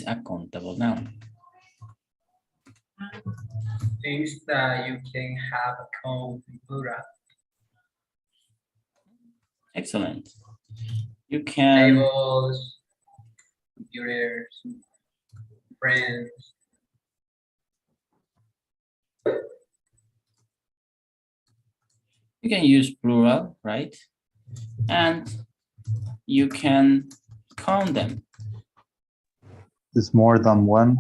a countable noun? Things that you can have a count in plural. Excellent. You can. Tables, computers, friends. You can use plural, right? And you can count them. Is more than one.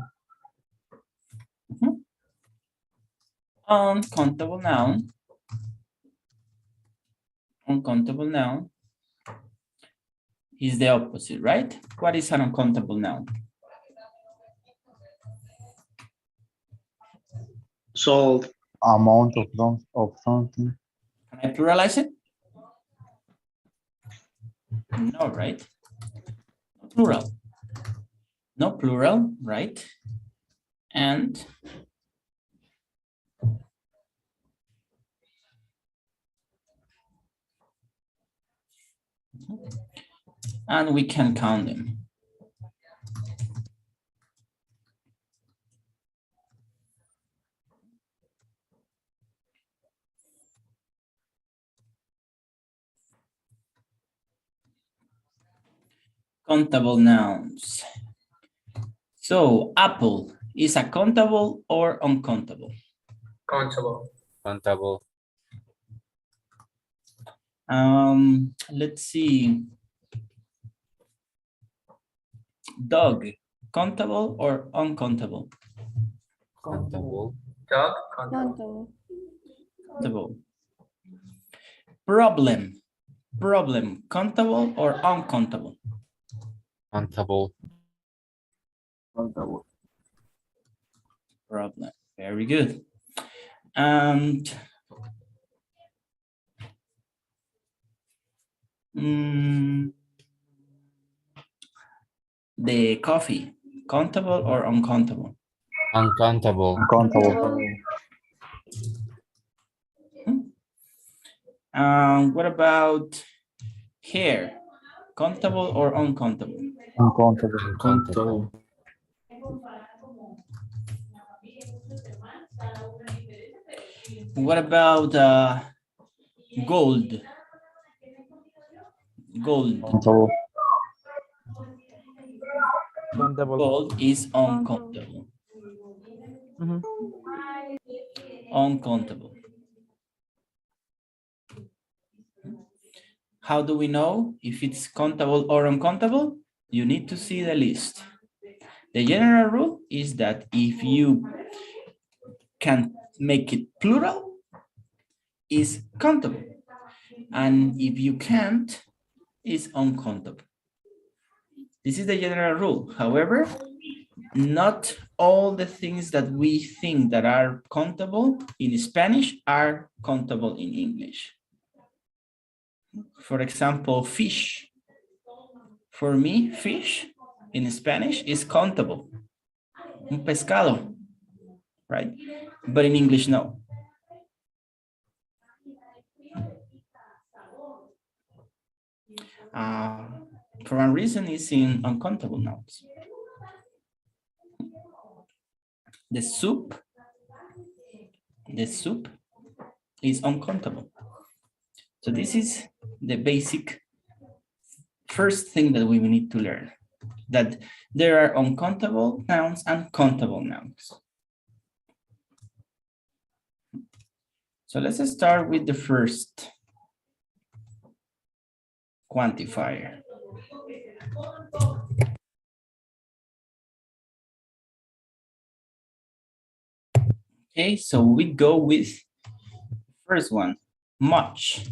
Uncountable noun. Uncountable noun is the opposite, right? What is an uncountable noun? Sold. Amount of something. Can I pluralize it? No, right? No plural. No plural, right? And we can count them. Countable nouns. So apple is a countable or uncountable? Countable. Countable. Let's see. Dog, countable or uncountable? Countable. Dog, countable. Countable. Problem, countable or uncountable? Countable. Countable. Problem, very good. And the coffee, countable or uncountable? Uncountable. Uncountable. What about hair, countable or uncountable? Uncountable. Countable. What about gold? Gold. Countable. Gold is uncountable. Uncountable. How do we know if it's countable or uncountable? You need to see the list. The general rule is that if you can make it plural, it's countable. And if you can't, it's uncountable. This is the general rule. However, not all the things that we think that are countable in Spanish are countable in English. For example, fish. For me, fish in Spanish is countable. Un pescado, right? But in English, no. For one reason, it's in uncountable nouns. The soup is uncountable. So this is the basic first thing that we need to learn, that there are uncountable nouns and countable nouns. So let's start with the first quantifier. Okay, so we go with first one, much.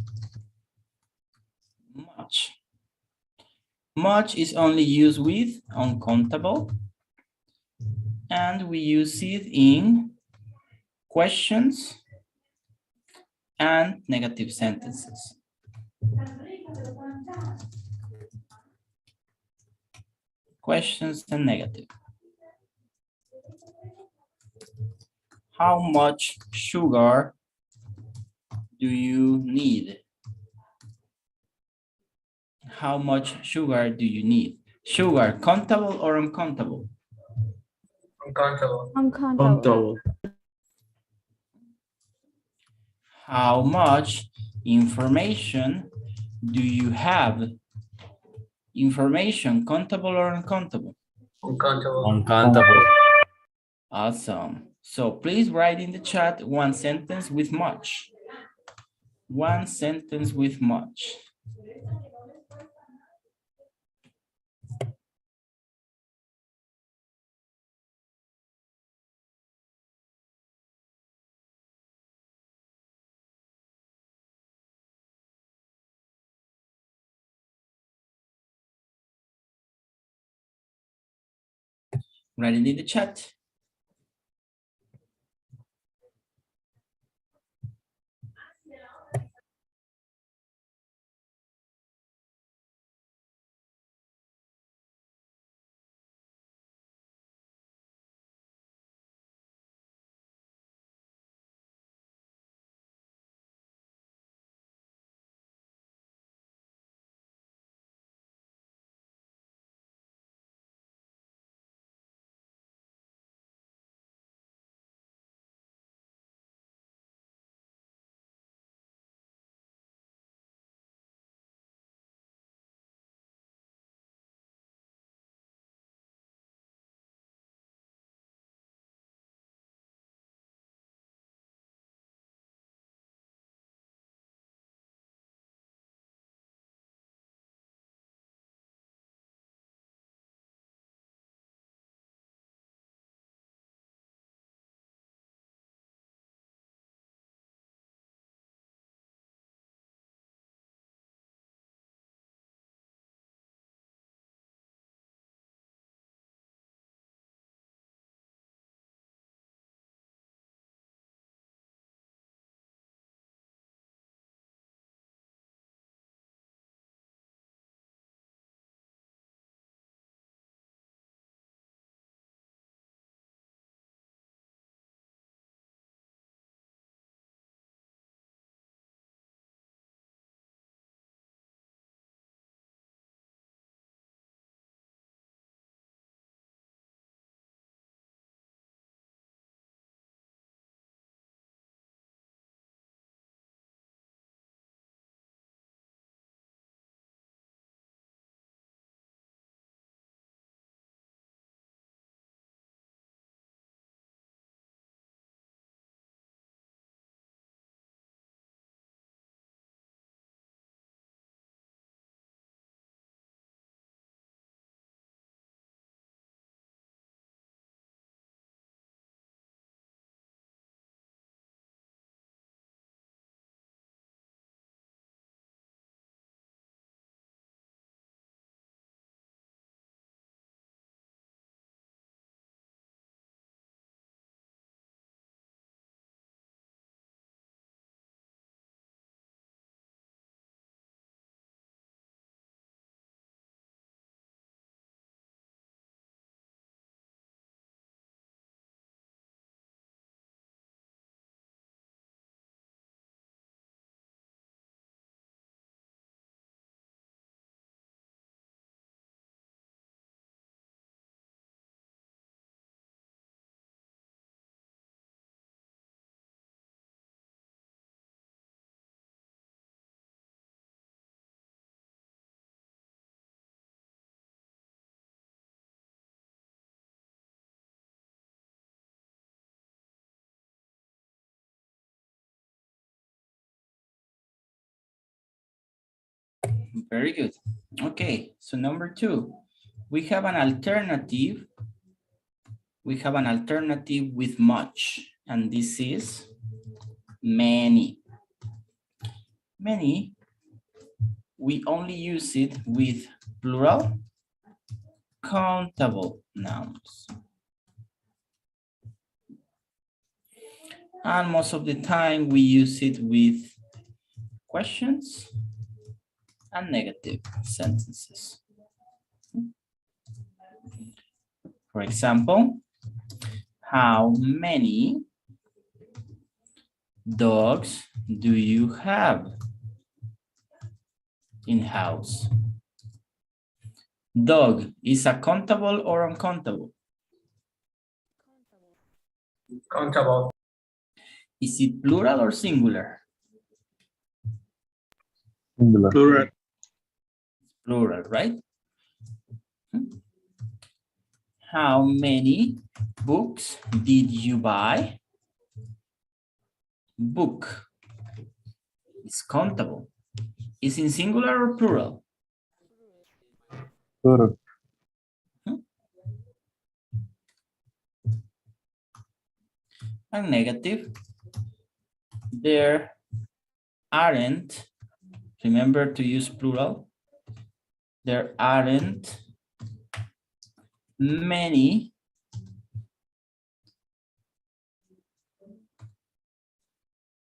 Much is only used with uncountable, and we use it in questions and negative sentences. Questions and negative. How much sugar do you need? How much sugar do you need? Sugar, countable or uncountable? Uncountable. Uncountable. How much information do you have? Information, countable or uncountable? Uncountable. Uncountable. Awesome. So please write in the chat one sentence with much. One sentence with much. Write it in the chat. Very good. Okay, so number 2, we have an alternative. We have an alternative with much, and this is many. Many, we only use it with plural countable nouns. And most of the time we use it with questions and negative sentences. For example, how many dogs do you have in house? Dog is a countable or uncountable? Countable. Is it plural or singular? Singular. Plural. Plural, right? How many books did you buy? Book. It's countable. Is in singular or plural? Plural. And negative. There aren't, remember to use plural. There aren't many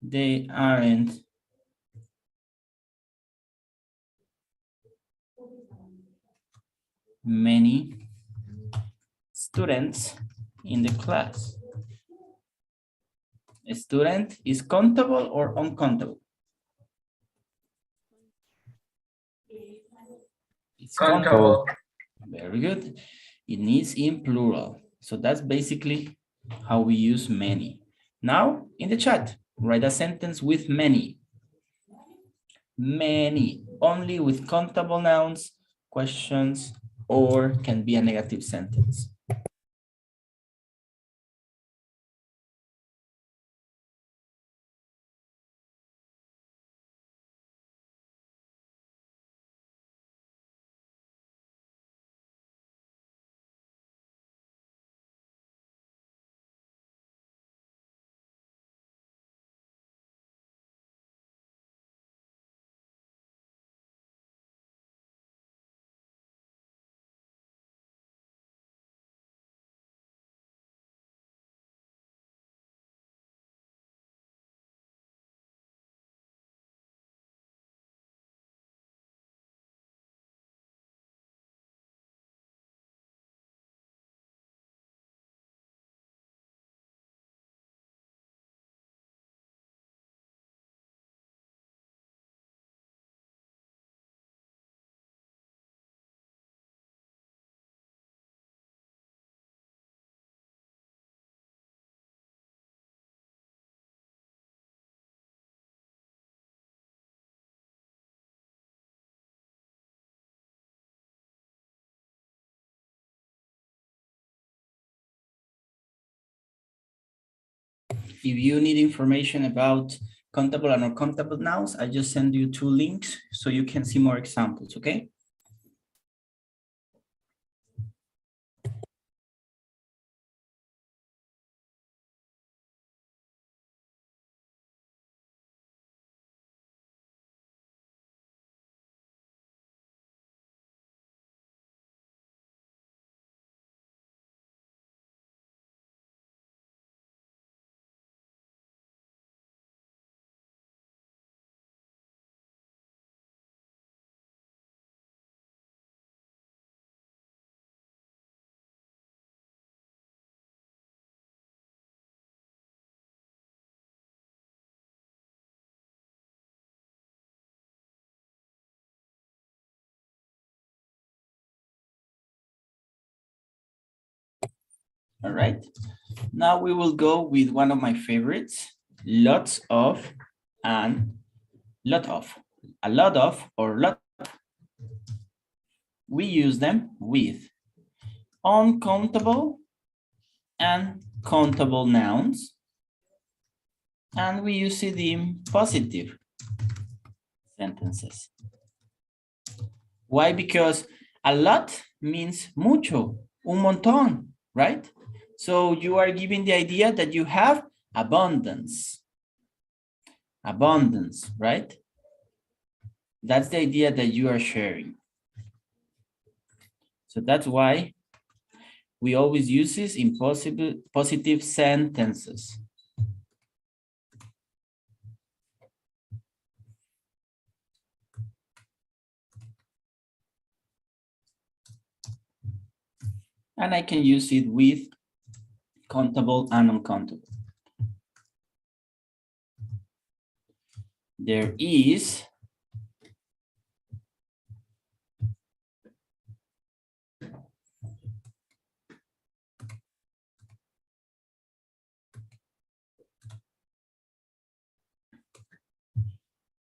they aren't many students in the class. A student is countable or uncountable? It's countable. Countable. Very good. It needs in plural. So that's basically how we use many. Now in the chat, write a sentence with many. Many, only with countable nouns, questions, or can be a negative sentence. If you need information about countable and uncountable nouns, I just send you 2 links so you can see more examples, okay? All right. Now we will go with one of my favorites, lots of and lot of. A lot of or lot. We use them with uncountable and countable nouns. And we use it in positive sentences. Why? Because a lot means mucho, un montón, right? So you are giving the idea that you have abundance. Abundance, right? That's the idea that you are sharing. So that's why we always use this in positive sentences. And I can use it with countable and uncountable. There is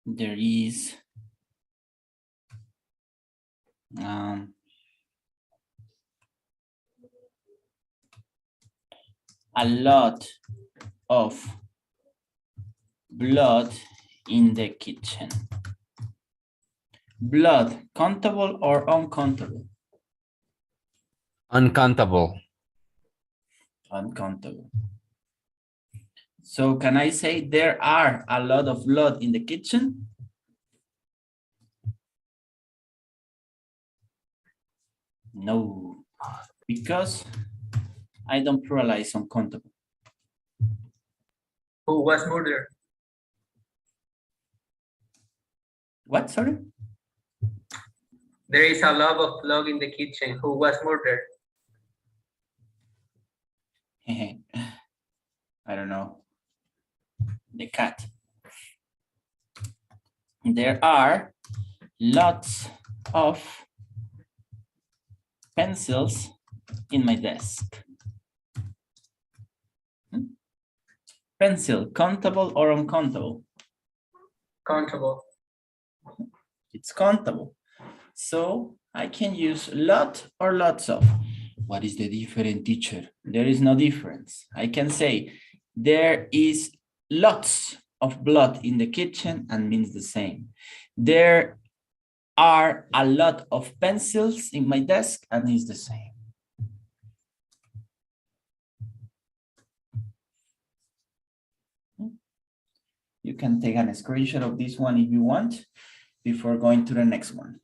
there is a lot of blood in the kitchen. Blood, countable or uncountable? Uncountable. Uncountable. So can I say there are a lot of blood in the kitchen? No, because I don't pluralize uncountable. Who was murdered? What, sorry? There is a lot of blood in the kitchen. Who was murdered? I don't know. The cat. There are lots of pencils in my desk. Pencil, countable or uncountable? Countable. It's countable. So I can use lot or lots of. What is the difference, teacher? There is no difference. I can say there is lots of blood in the kitchen and means the same. There are a lot of pencils in my desk and is the same. You can take a screenshot of this one if you want before going to the next one.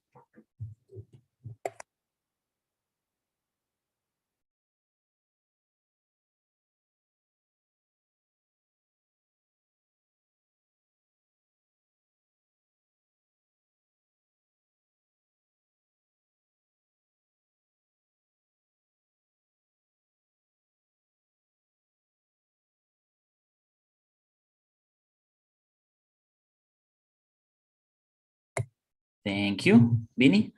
Thank you, Vinny.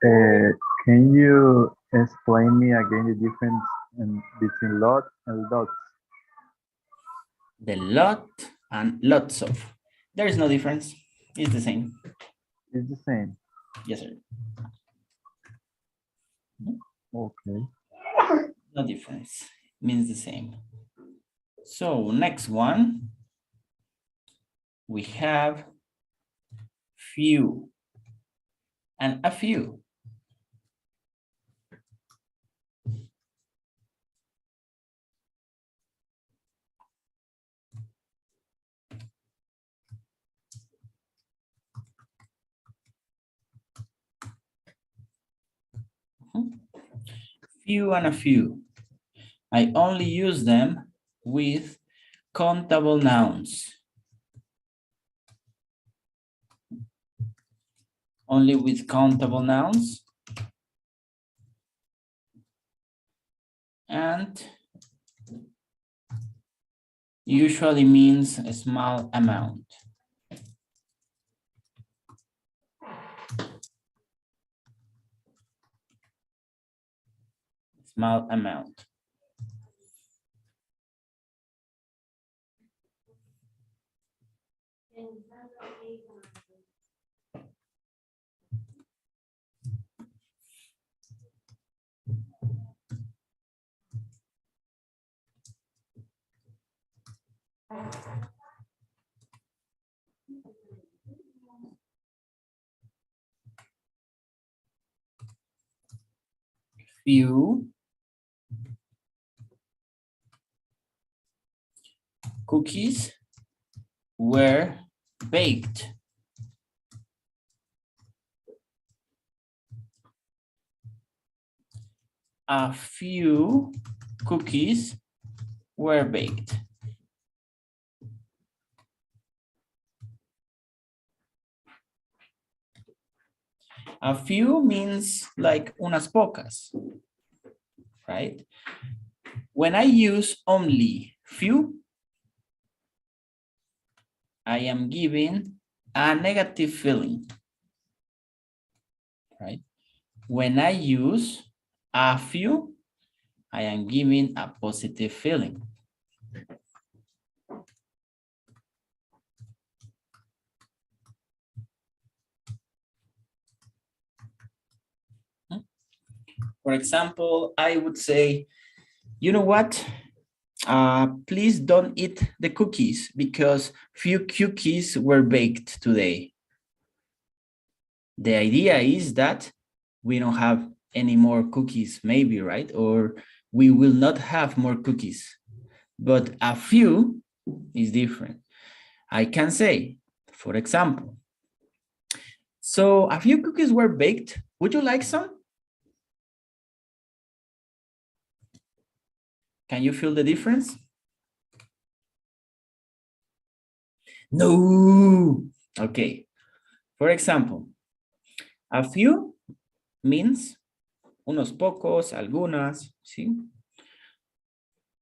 Can you explain me again the difference between lot and lots? The lot and lots of. There is no difference. It's the same. It's the same. Yes, sir. Okay. No difference. Means the same. So next one, we have few and a few. Few and a few. I only use them with countable nouns. Only with countable nouns. And usually means a small amount. Small amount. Few cookies were baked. A few cookies were baked. A few means like unas pocas, right? When I use only few, I am giving a negative feeling, right? When I use a few, I am giving a positive feeling. For example, I would say, you know what? Please don't eat the cookies because few cookies were baked today. The idea is that we don't have any more cookies, maybe, right? Or we will not have more cookies, but a few is different. I can say, for example, so a few cookies were baked. Would you like some? Can you feel the difference? No. Okay. For example, a few means unos pocos, algunas, ¿sí?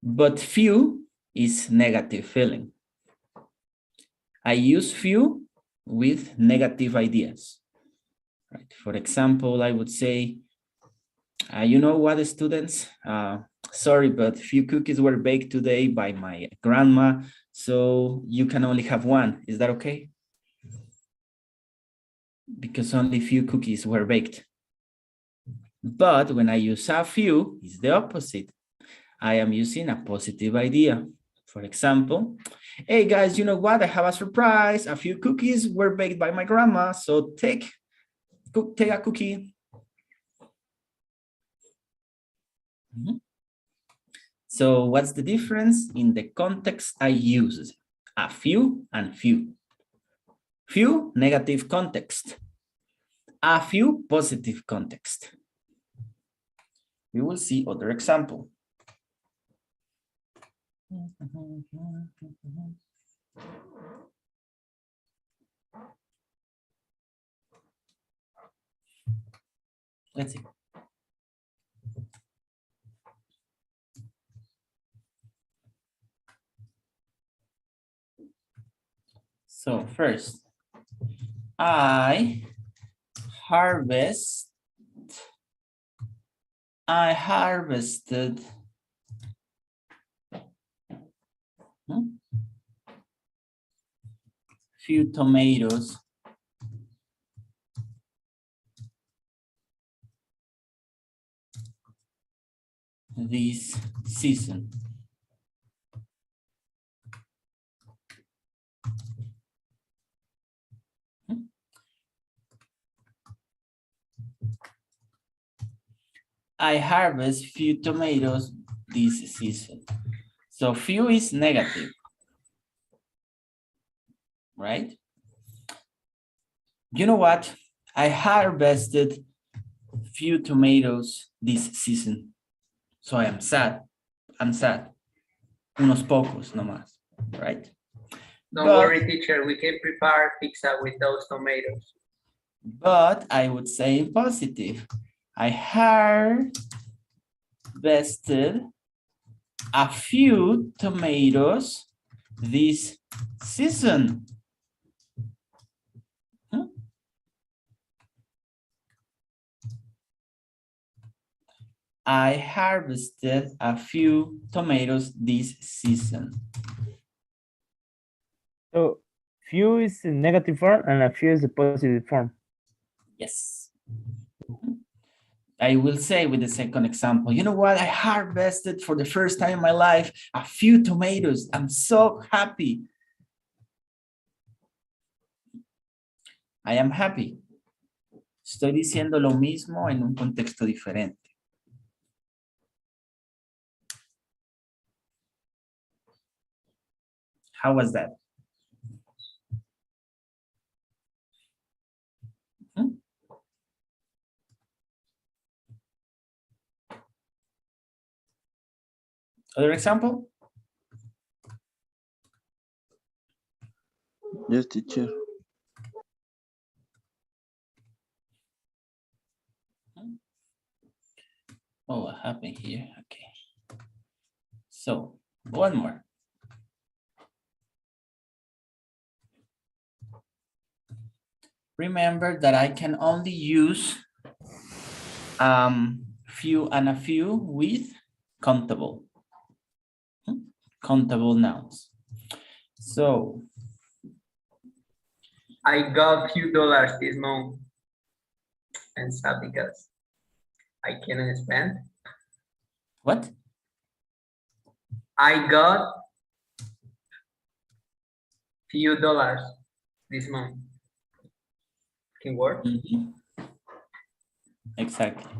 But few is negative feeling. I use few with negative ideas. Right? For example, I would say, you know what, students? Sorry, but few cookies were baked today by my grandma, so you can only have one. Is that okay? Because only few cookies were baked. But when I use a few, it's the opposite. I am using a positive idea. For example, hey guys, you know what? I have a surprise. A few cookies were baked by my grandma, so take a cookie. Mm-hmm. So what's the difference in the context I use? A few and few. Few, negative context. A few, positive context. We will see other example. Let's see. So first, I harvested few tomatoes this season. I harvest few tomatoes this season. So few is negative, right? You know what? I harvested few tomatoes this season. So I am sad. I'm sad. Unos pocos nomás, right? Don't worry, teacher, we can prepare pizza with those tomatoes. But I would say positive. I harvested a few tomatoes this season. I harvested a few tomatoes this season. So few is a negative form and a few is a positive form. Yes. I will say with the second example, you know what? I harvested for the first time in my life a few tomatoes. I'm so happy. I am happy. Estoy diciendo lo mismo en un contexto diferente. How was that? Other example? Yes, teacher. Oh, what happened here? Okay. So, one more. Remember that I can only use few and a few with countable. Countable nouns. So, I got $few this month. And sad because I cannot spend. What? I got few dollars this month. Can work. Mhm. Exactly.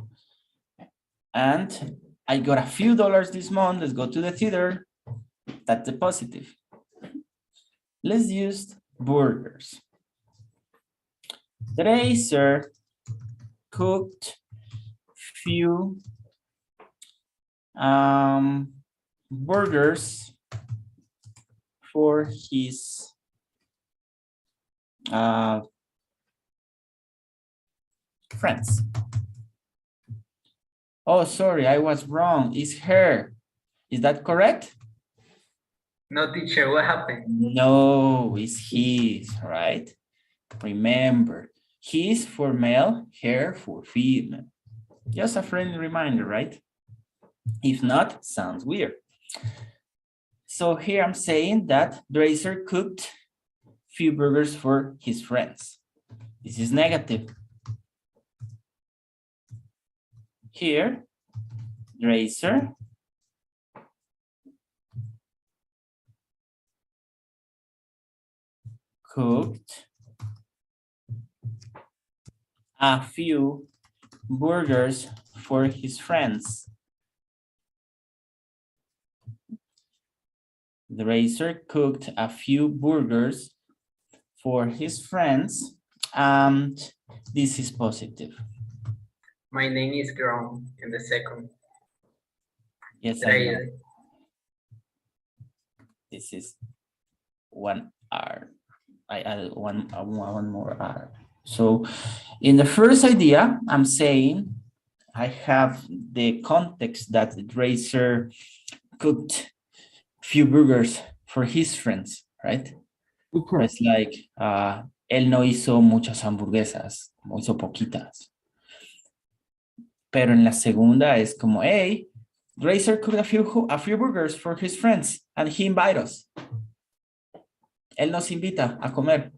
And I got a few dollars this month. Let's go to the theater. That's a positive. Let's use burgers. Today, sir, cooked few burgers for his friends. Oh, sorry, I was wrong. It's her. Is that correct? No, teacher, what happened? No, it's his, right? Remember, his for male, her for female. Just a friendly reminder, right? If not, sounds weird. So here I'm saying that Dracer cooked few burgers for his friends. This is negative. Here, Dracer cooked a few burgers for his friends. The racer cooked a few burgers for his friends, and this is positive. My name is grown in the second. Yes, I know. Grade. This is one R. I added one more R. So in the first idea, I'm saying I have the context that the racer cooked few burgers for his friends, right? It's like, él no hizo muchas hamburguesas, hizo poquitas. Pero en la segunda es como, hey, Racer cooked a few burgers for his friends and he invited us. Él nos invita a comer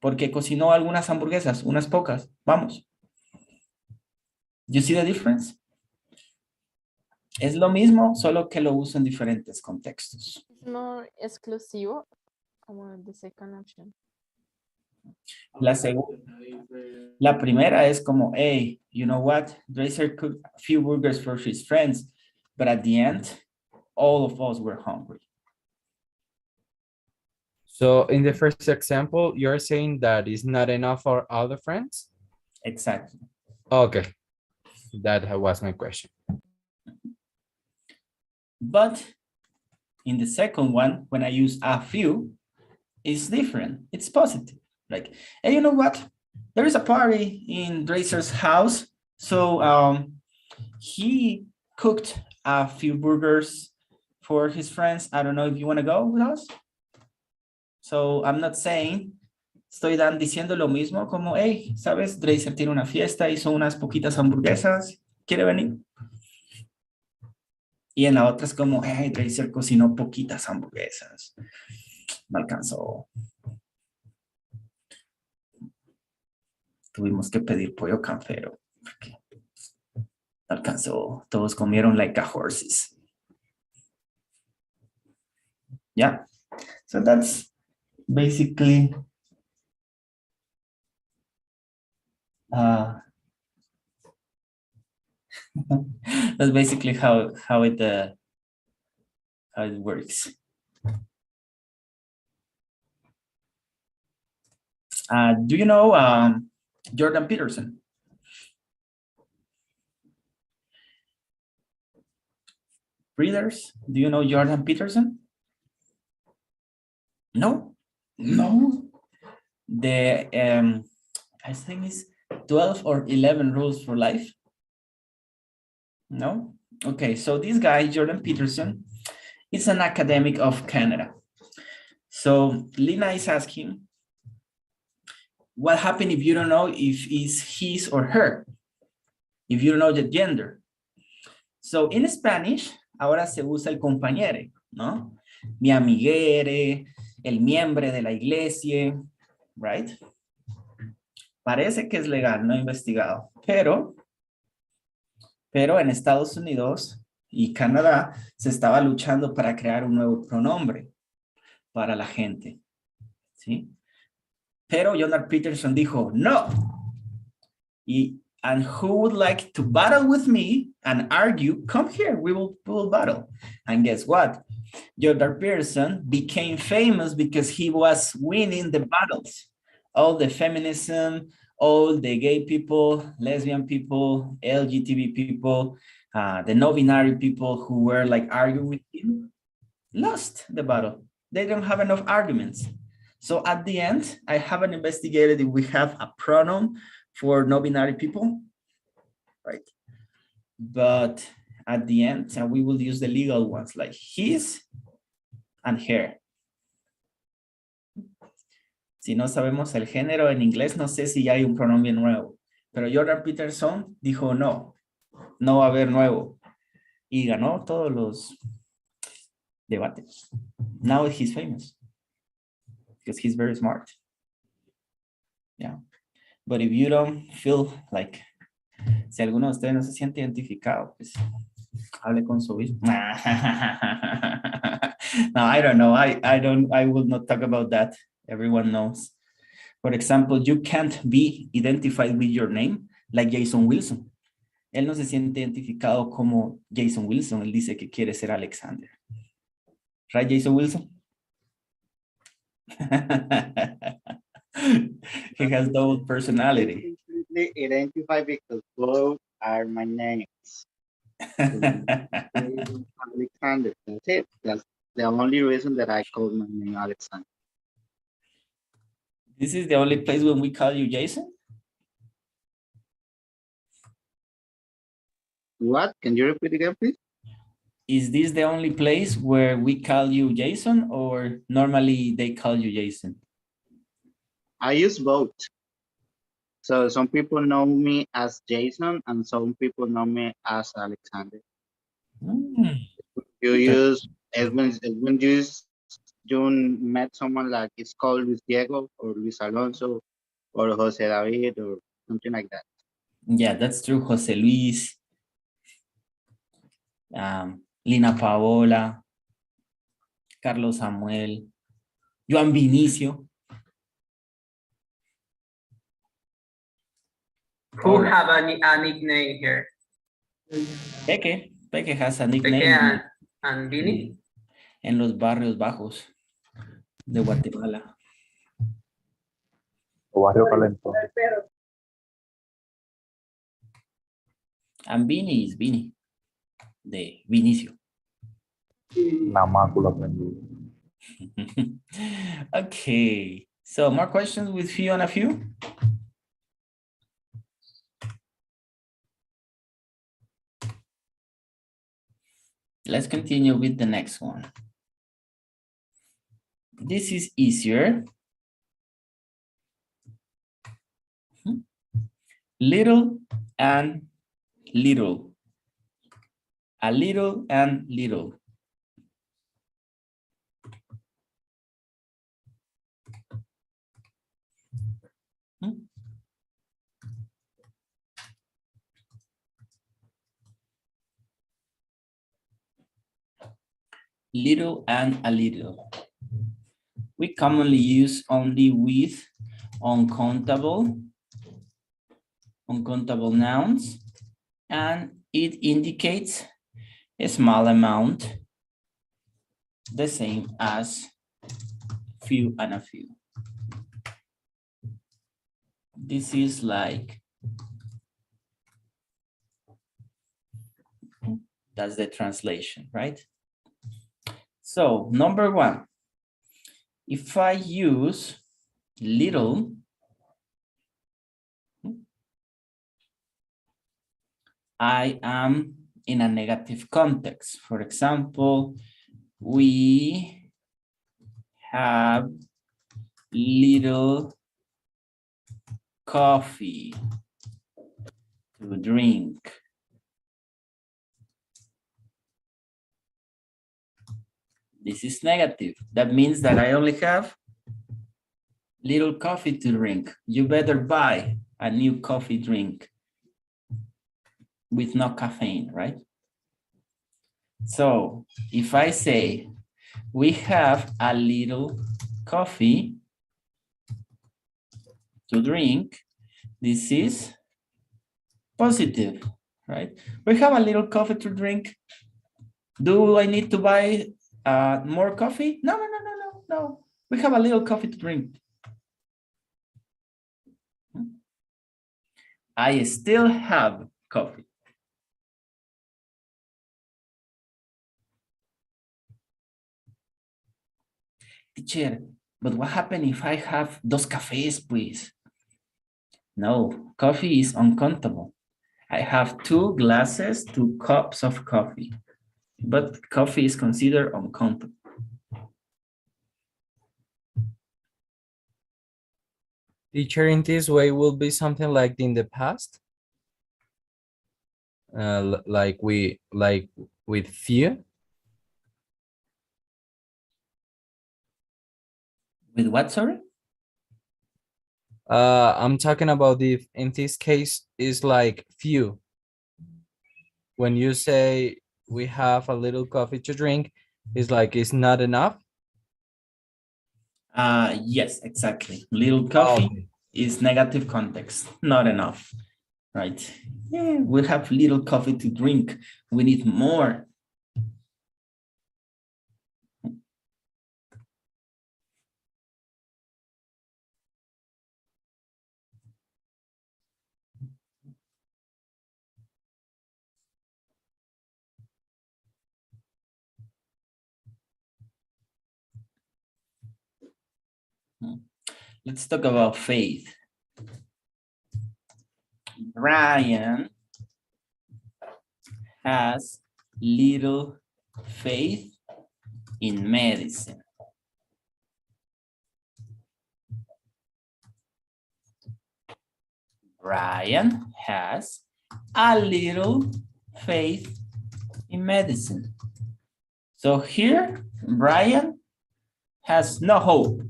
porque cocinó algunas hamburguesas, unas pocas. Vamos. You see the difference? Es lo mismo, solo que lo uso en diferentes contextos. More exclusivo, como the second option. La primera es como, hey, you know what? Racer cooked a few burgers for his friends, but at the end, all of us were hungry. So in the first example, you're saying that it's not enough for all the friends? Exactly. Okay, that was my question. But in the second one, when I use a few, it's different. It's positive. Like, hey, you know what? There is a party in Racer's house. So he cooked a few burgers for his friends. I don't know if you want to go with us. So I'm not saying, estoy diciendo lo mismo como, hey, ¿sabes? Dracer tiene una fiesta, hizo unas poquitas hamburguesas. ¿Quiere venir? Y en la otra es como, hey, Dracer cocinó poquitas hamburguesas. No alcanzó. Tuvimos que pedir pollo campero. Porque no alcanzó. Todos comieron like a horses. Yeah. So that's basically that's basically how it works. Do you know Jordan Peterson? Readers, do you know Jordan Peterson? No, no. The I think it's 12 or 11 rules for life. No? Okay, so this guy, Jordan Peterson, is an academic of Canada. So Lina is asking, what happens if you don't know if it's his or her? If you don't know the gender. So in Spanish, ahora se usa el compañere, ¿no? Mi amiguere, el miembro de la iglesia, right? Parece que es legal, no he investigado, pero Pero en Estados Unidos y Canadá se estaba luchando para crear un nuevo pronombre para la gente, ¿sí? Pero Jordan Peterson dijo, no. And who would like to battle with me and argue, come here, we will battle. And guess what? Jordan Peterson became famous because he was winning the battles. All the feminism, all the gay people, lesbian people, LGBT people, the no-binary people who were like arguing with him, lost the battle. They don't have enough arguments. So at the end, I haven't investigated if we have a pronoun for no-binary people, right? But at the end, we will use the legal ones like his and her. Si no sabemos el género en inglés, no sé si ya hay un pronombre nuevo. Pero Jordan Peterson dijo no, no va a haber nuevo. Y ganó todos los debates. Now he's famous. Because he's very smart. Yeah. But if you don't feel like, si alguno de ustedes no se siente identificado, pues hable con su obispo. No, I don't know. I will not talk about that. Everyone knows. For example, you can't be identified with your name like Jason Wilson. Él no se siente identificado como Jason Wilson. Él dice que quiere ser Alexander. Right, Jason Wilson? He has double personality. Identify because both are my names. Alexander, that's it. That's the only reason that I call my name Alexander. This is the only place when we call you Jason? What? Can you repeat again, please? Is this the only place where we call you Jason, or normally they call you Jason? I use both. So some people know me as Jason and some people know me as Alexander. You use, when you met someone like it's called Luis Diego or Luis Alonso or Jose David or something like that. Yeah, that's true. Jose Luis, Lina Paola, Carlos Samuel, Juan Vinicio. Who have a nickname here? Peque has a Peque nickname. and Vini? En los barrios bajos de Guatemala. O barrio calentón. And Vini is Vini, de Vinicio. La mácula prendida. Okay, so more questions with few and a few? Let's continue with the next one. This is easier. Little and little. A little and little. Little and a little. We commonly use only with uncountable nouns, and it indicates a small amount, the same as few and a few. This is like, that's the translation, right? So number one, if I use little, I am in a negative context. For example, we have little coffee to drink. This is negative. That means that I only have little coffee to drink. You better buy a new coffee drink. with no caffeine, right? So if I say we have a little coffee to drink, this is positive, right? We have a little coffee to drink. Do I need to buy more coffee? No, no, no, no, no, no. We have a little coffee to drink. I still have coffee. Teacher, but what happens if I have dos cafés, please? No, coffee is uncountable. I have 2 glasses, 2 cups of coffee, but coffee is considered uncountable. Teacher, in this way will be something like in the past. Like with few. With what, sorry? I'm talking about if in this case is like few. When you say we have a little coffee to drink, it's like it's not enough. Yes, exactly. Little Oh, coffee okay. is negative context, not enough, right? Yeah, we have little coffee to drink. We need more. Let's talk about faith. Brian has little faith in medicine. Brian has a little faith in medicine. So here, Brian has no hope.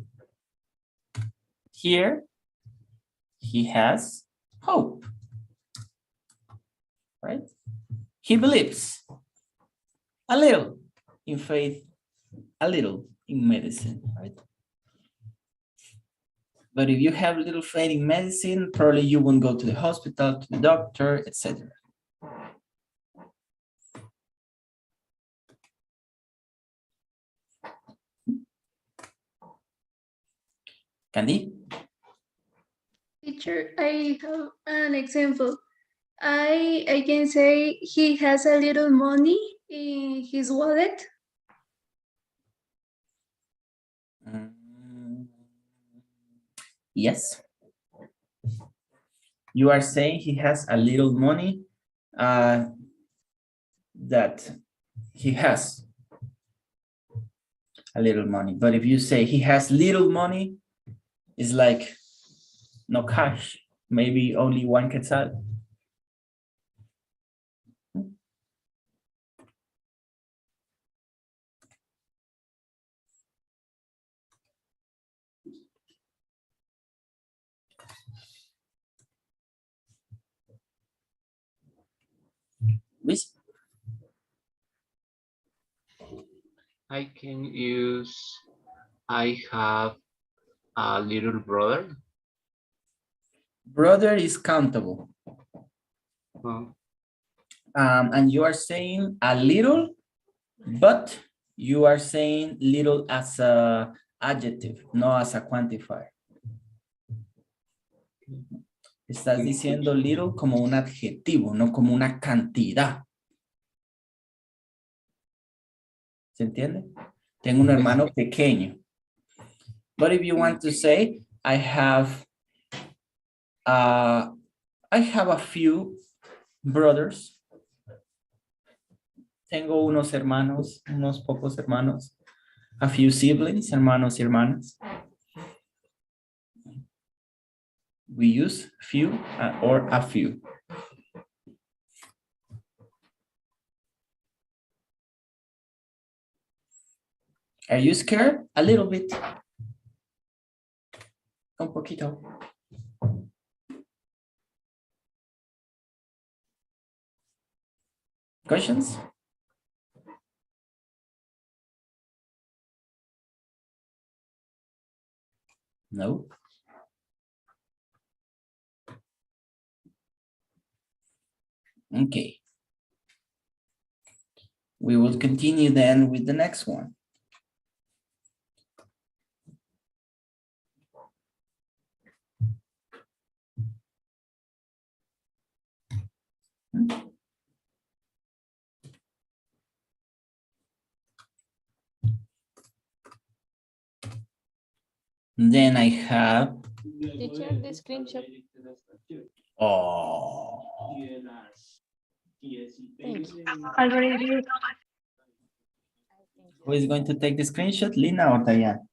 Here, he has hope, right? He believes a little in faith, a little in medicine, right? But if you have little faith in medicine, probably you won't go to the hospital, to the doctor, etc. Candy? Teacher, I have an example. I can say he has a little money in his wallet. Yes. You are saying he has a little money that he has a little money. But if you say he has little money, it's like no cash, maybe only 1 quetzal. Luis? I can use I have a little brother. Brother is countable. Oh, And you are saying a little, but you are saying little as a adjective, not as a quantifier. Estás diciendo little como un adjetivo, no como una cantidad. ¿Se entiende? Tengo un hermano pequeño. But if you want to say, I have a few brothers. Tengo unos hermanos, unos pocos hermanos. A few siblings, hermanos y hermanas. We use few or a few. Are you scared? A little bit. Un poquito. Questions? No. Okay. We will continue then with the next one. Then I have, Teacher, the screenshot. oh, Thank you. who is going to take the screenshot, Lina or Diane?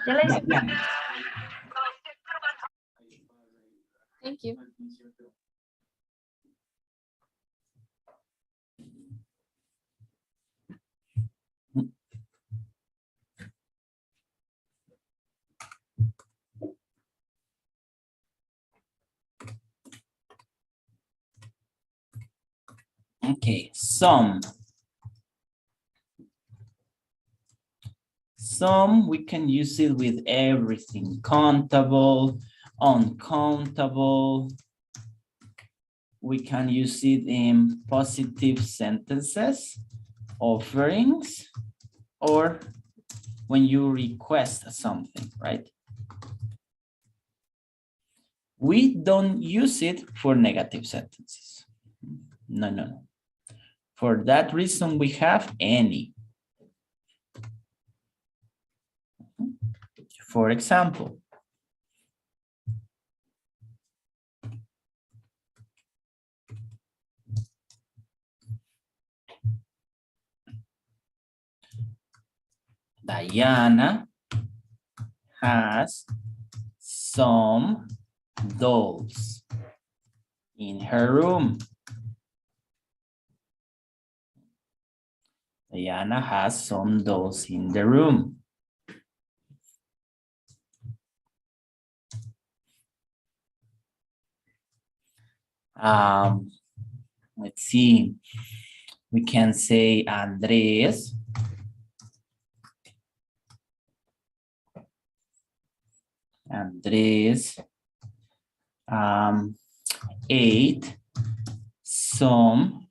Diane. Thank you. Okay, some we can use it with everything, countable, uncountable. We can use it in positive sentences, offerings, or when you request something, right? We don't use it for negative sentences. No, no, no. For that reason, we have any. For example, Diana has some dolls in her room. Diana has some dolls in the room. Let's see. We can say Andrés ate some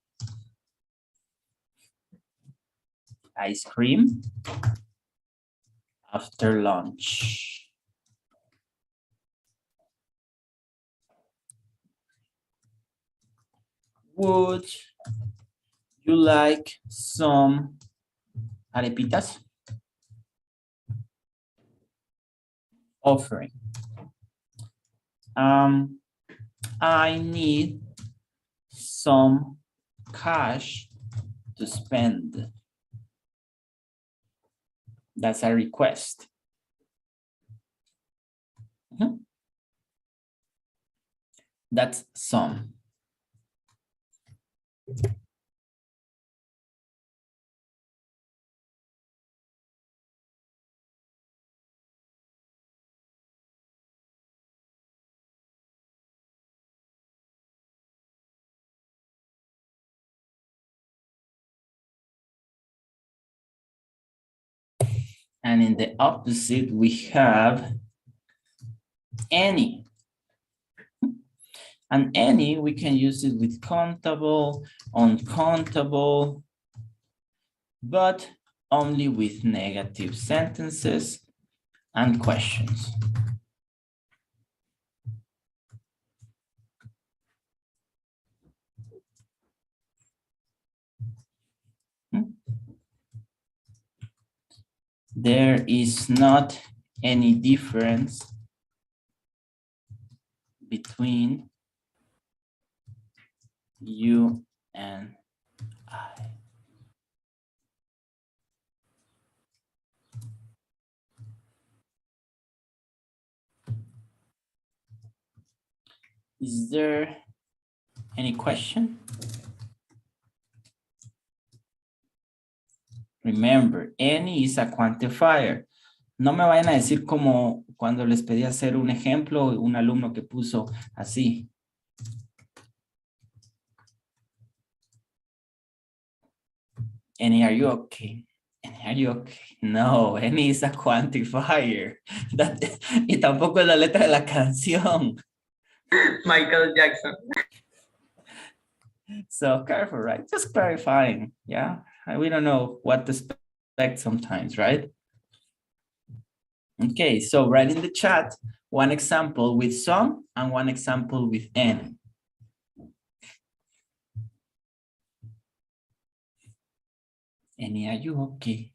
ice cream after lunch. Would you like some arepitas? Offering. I need some cash to spend. That's a request. That's some. And in the opposite, we have any. And any, we can use it with countable, uncountable, but only with negative sentences and questions. There is not any difference between you and I. Is there any question? Remember, any is a quantifier. No me vayan a decir como cuando les pedí hacer un ejemplo, un alumno que puso así. Any, are you okay? Any, are you okay? No, any is a quantifier. That, y tampoco es la letra de la canción. Michael Jackson. So careful, right? Just clarifying, yeah? We don't know what to expect sometimes, right? Okay, so write in the chat one example with some and one example with any. Any, are you okay?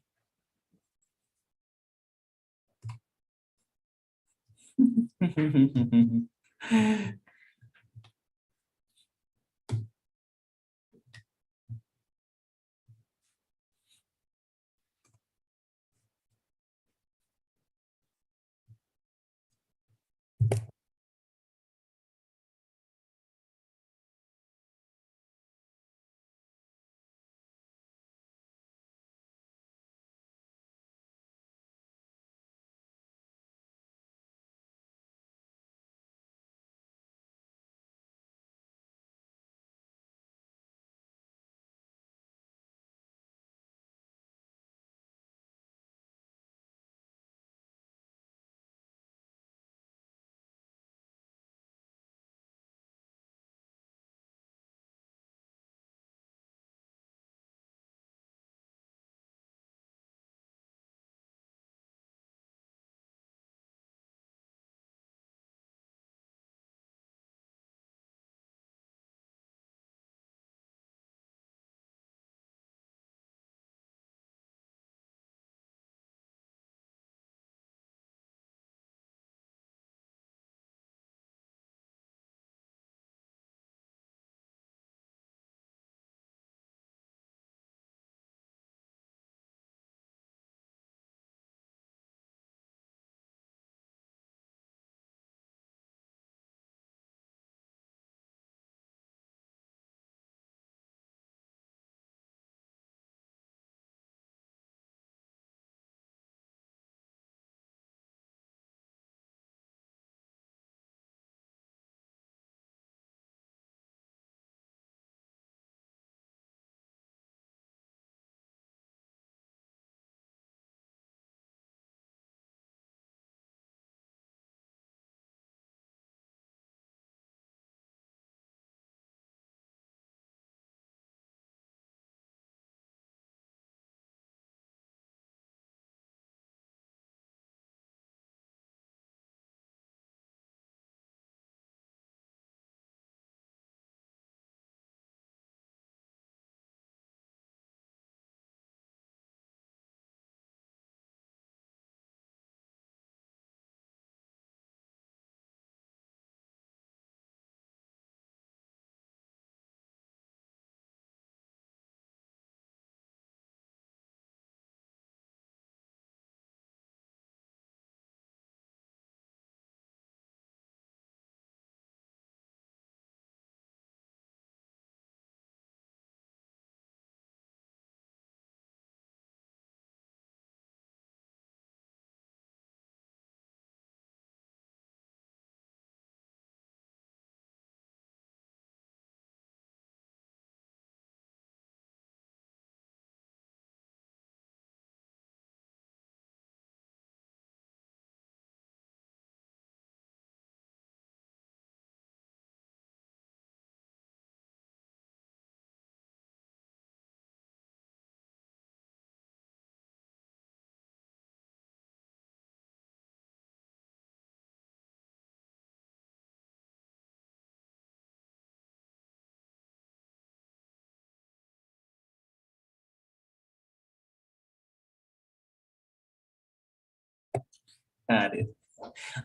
Got it.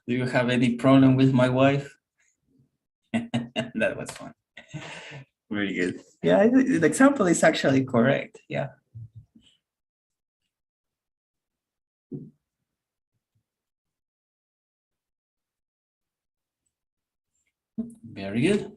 Do you have any problem with my wife? That was fun. Very good. Yeah, the example is actually correct. Yeah. Very good.